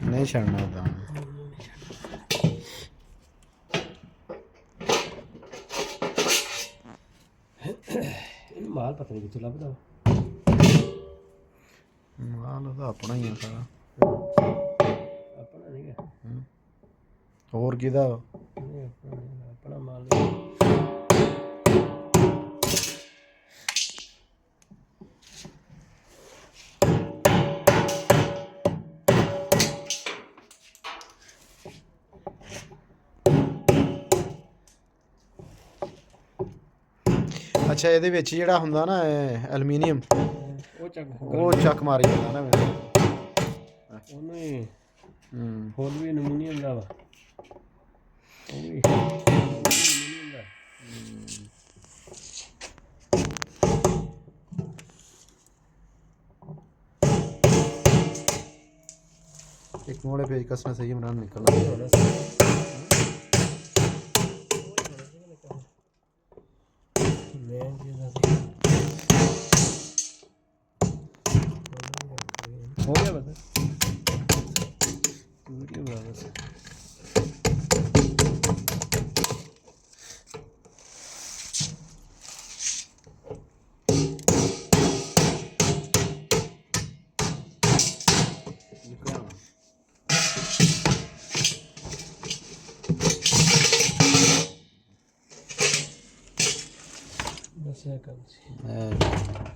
नहीं छड़ना था माल पता नहीं कितों लभदा माल ਉਹਦਾ ਆਪਣਾ ਹੀ ਆ ਸਾਰਾ अपना नहीं है ਹੋਰ ਕਿਹਦਾ नहीं अपना माल ਅੱਛਾ ਇਹਦੇ ਵਿੱਚ ਜਿਹੜਾ ਹੁੰਦਾ ਨਾ ਐਲੂਮੀਨੀਅਮ ਉਹ ਚੱਕ ਮਾਰੀ ਜਾਂਦਾ ਨਾ ਉਹਨੂੰ ਹੀ ਹੋਰ ਵੀ ਐਲੂਮੀਨੀਅਮ ਦਾ ਵਾ ਉਹ ਵੀ ਐਲੂਮੀਨੀਅਮ ਦਾ एक मोड़े पे कसना सही इमरान निकलना हो गया बस वीडियो बस बस है कल